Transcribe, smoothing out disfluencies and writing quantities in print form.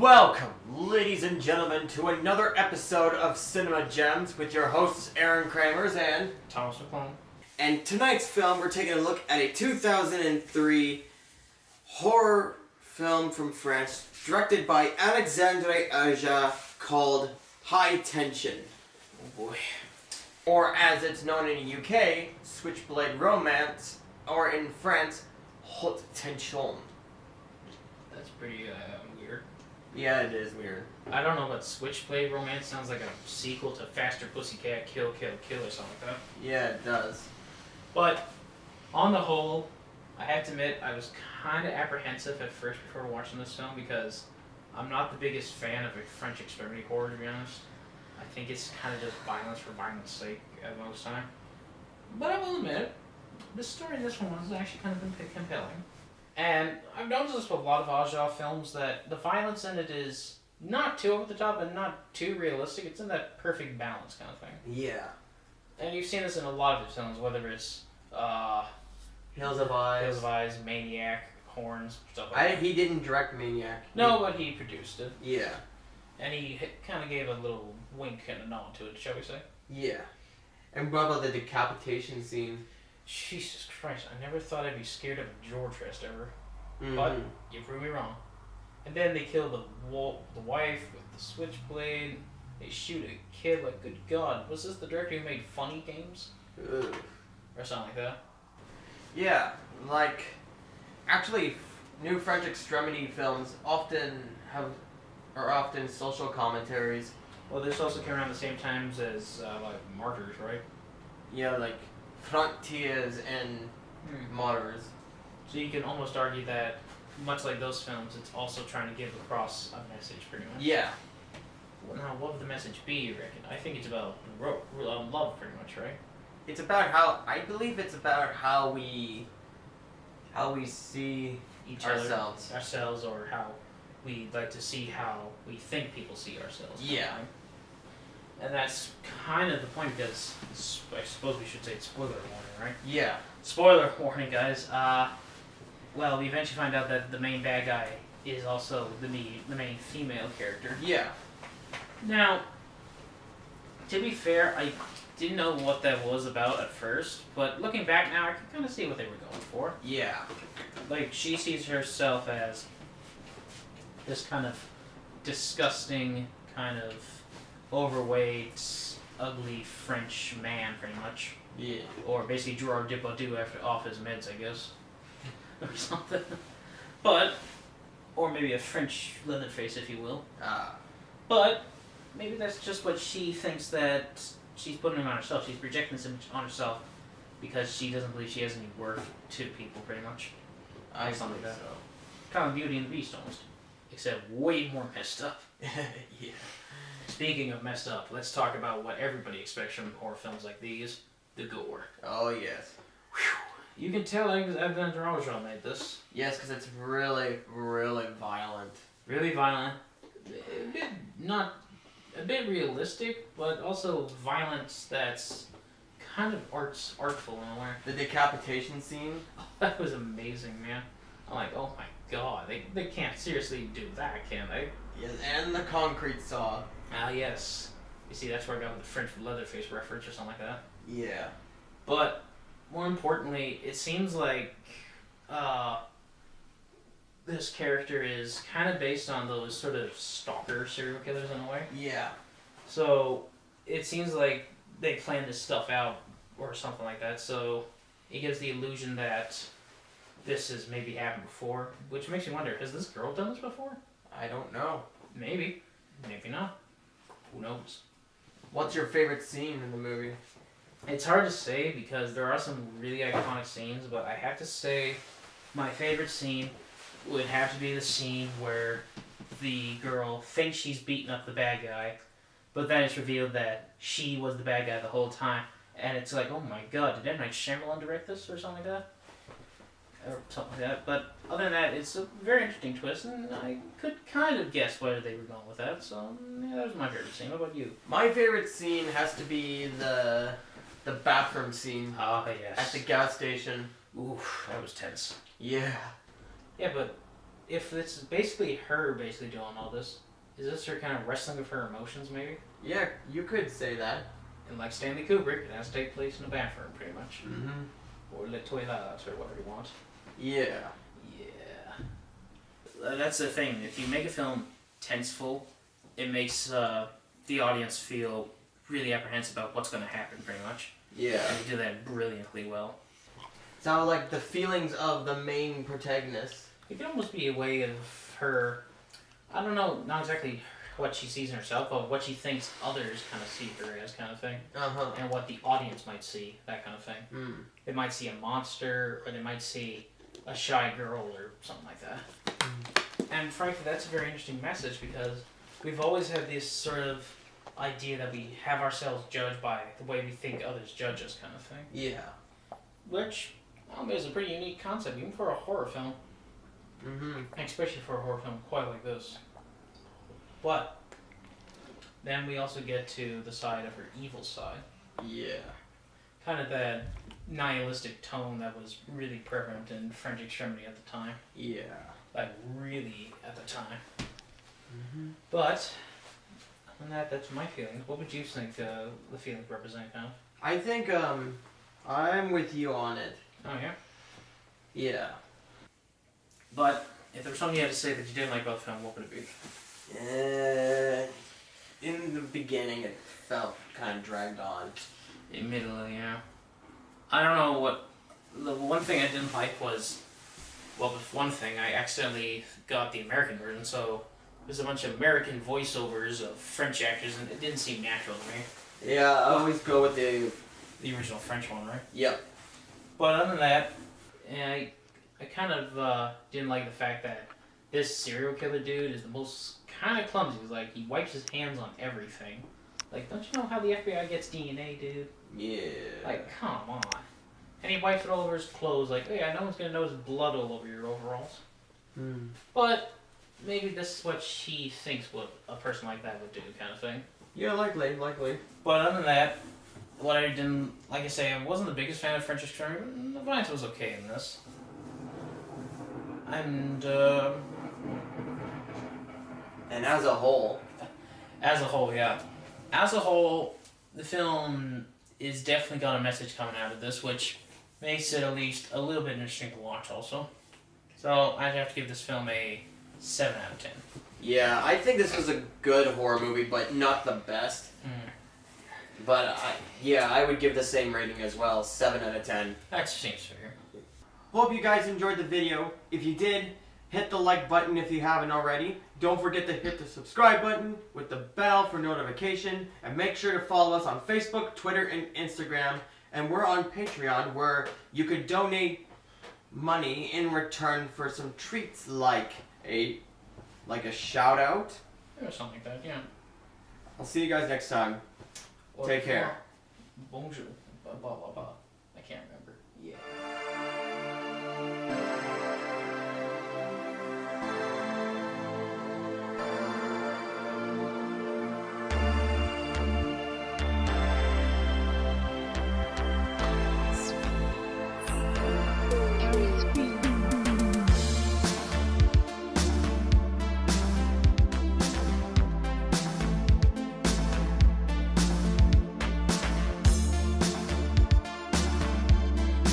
Welcome, ladies and gentlemen, to another episode of Cinema Gems with your hosts Aaron Kramers and Thomas McClone. And tonight's film, we're taking a look at a 2003 horror film from France, directed by Alexandre Aja, called Haute Tension. Oh boy. Or as it's known in the UK, Switchblade Romance, or in France, Haute Tension. That's pretty weird. Yeah, it is weird. I don't know, but Switchblade Romance sounds like a sequel to Faster Pussycat Kill Kill Kill or something like that. Yeah, it does. But on the whole, I have to admit I was kind of apprehensive at first before watching this film because I'm not the biggest fan of a French Extremity horror, to be honest. I think it's kind of just violence for violence sake at most time. But I will admit, the story in this one has actually kind of been compelling. And I've noticed this with a lot of Aja films that the violence in it is not too over the top and not too realistic. It's in that perfect balance kind of thing. Yeah. And you've seen this in a lot of his films, whether it's Hills of Eyes, Maniac, Horns, stuff like that. He didn't direct Maniac. No, but he produced it. Yeah. And he kind of gave a little wink and a nod to it, shall we say. Yeah. And what about the decapitation scene? Jesus Christ, I never thought I'd be scared of a George Fest ever. Mm-hmm. But you proved me wrong. And then they kill the wife with the switchblade. They shoot a kid, like, good God. Was this the director who made Funny Games? Ugh. Or something like that? Yeah, like, actually, new French Extremity films often social commentaries. Well, this also came around the same times as, like, Martyrs, right? Yeah, like, Frontiers and Martyrs. So you can almost argue that, much like those films, it's also trying to give across a message, pretty much. Yeah. Well, now, what would the message be, you reckon? I think it's about love, pretty much, right? It's about how we see Each ourselves. other, ourselves, or how we like to see how we think people see ourselves. Yeah. And that's kind of the point, because I suppose we should say spoiler warning, right? Yeah. Spoiler warning, guys. Well, we eventually find out that the main bad guy is also the main female character. Yeah. Now, to be fair, I didn't know what that was about at first, but looking back now, I can kind of see what they were going for. Yeah. Like, she sees herself as this kind of disgusting, kind of overweight, ugly French man, pretty much. Yeah. Or basically Gerard Depardieu off his meds, I guess. Or something. But, or maybe a French Leatherface, if you will. But, maybe that's just what she thinks that she's putting on herself. She's projecting this image on herself because she doesn't believe she has any worth to people, pretty much. I Something think like that. so. Kind of Beauty and the Beast, almost. Except way more messed up. Yeah. Speaking of messed up, let's talk about what everybody expects from horror films like these. The gore. Oh, yes. Whew. You can tell Alexandre Aja made this. Yes, because it's really, really violent. Really violent. A bit realistic, but also violence that's kind of artful in a way. The decapitation scene. That was amazing, man. I'm like, oh my God, they can't seriously do that, can they? Yes, and the concrete saw. Ah, yes. You see, that's where I got with the French Leatherface reference or something like that. Yeah. But, more importantly, it seems like this character is kind of based on those sort of stalker serial killers in a way. Yeah. So, it seems like they planned this stuff out or something like that, so it gives the illusion that this has maybe happened before, which makes me wonder, has this girl done this before? I don't know. Maybe. Maybe not. Who knows? What's your favorite scene in the movie? It's hard to say because there are some really iconic scenes, but I have to say my favorite scene would have to be the scene where the girl thinks she's beating up the bad guy, but then it's revealed that she was the bad guy the whole time, and it's like, oh my God, did M. Night Shyamalan direct this or something like that? Or something like that. But other than that, it's a very interesting twist, and I could kind of guess where they were going with that, so yeah, that was my favorite scene. What about you? My favorite scene has to be the bathroom scene. Oh, yes. At the gas station. Oof, that was tense. Yeah. Yeah, but if it's basically her basically doing all this, is this her kind of wrestling with her emotions maybe? Yeah, you could say that. And like Stanley Kubrick, it has to take place in a bathroom pretty much. Mm-hmm. Or Le Toilet, or whatever you want. Yeah. Yeah. That's the thing. If you make a film tenseful, it makes the audience feel really apprehensive about what's going to happen pretty much. Yeah. And they do that brilliantly well. So like the feelings of the main protagonist. It could almost be a way of her, I don't know, not exactly what she sees in herself, but what she thinks others kind of see her as kind of thing. And what the audience might see, that kind of thing. Mm. They might see a monster, or they might see a shy girl, or something like that. And frankly, that's a very interesting message, because we've always had this sort of idea that we have ourselves judged by the way we think others judge us, kind of thing. Yeah. Which, is a pretty unique concept, even for a horror film. Especially for a horror film quite like this. But then we also get to the side of her evil side. Yeah. Kind of that nihilistic tone that was really prevalent in French Extremity at the time. Yeah. Like, really at the time. But, other than that, that's my feelings. What would you think the feelings represent, kind of? I think, I'm with you on it. Oh, yeah? Yeah. But, if there was something you had to say that you didn't like about the film, what would it be? In the beginning, it felt kind of dragged on. Admittedly, yeah. I don't know what... The one thing I didn't like was... Well, with one thing, I accidentally got the American version, so there's a bunch of American voiceovers of French actors, and it didn't seem natural to me. Yeah, I always go with the original French one, right? Yep. But other than that, I kind of didn't like the fact that this serial killer dude is the most kind of clumsy. He's like, he wipes his hands on everything. Like, don't you know how the FBI gets DNA, dude? Yeah. Like, come on. And he wipes it all over his clothes, like, oh yeah, no one's gonna notice blood all over your overalls. But maybe this is what she thinks what a person like that would do, kind of thing. Yeah, likely. But other than that, what I didn't, like I say, I wasn't the biggest fan of French Extremity, but the violence was okay in this. And as a whole. As a whole, yeah. As a whole, the film is definitely got a message coming out of this, which makes it at least a little bit interesting to watch also. So I'd have to give this film a 7 out of 10. Yeah, I think this was a good horror movie, but not the best. But I would give the same rating as well, 7 out of 10. That seems fair. Hope you guys enjoyed the video. If you did, hit the like button if you haven't already. Don't forget to hit the subscribe button with the bell for notification. And make sure to follow us on Facebook, Twitter, and Instagram. And we're on Patreon, where you could donate money in return for some treats like a shout out. Or something like that, yeah. I'll see you guys next time. Take care. Bonjour. Blah, blah, blah.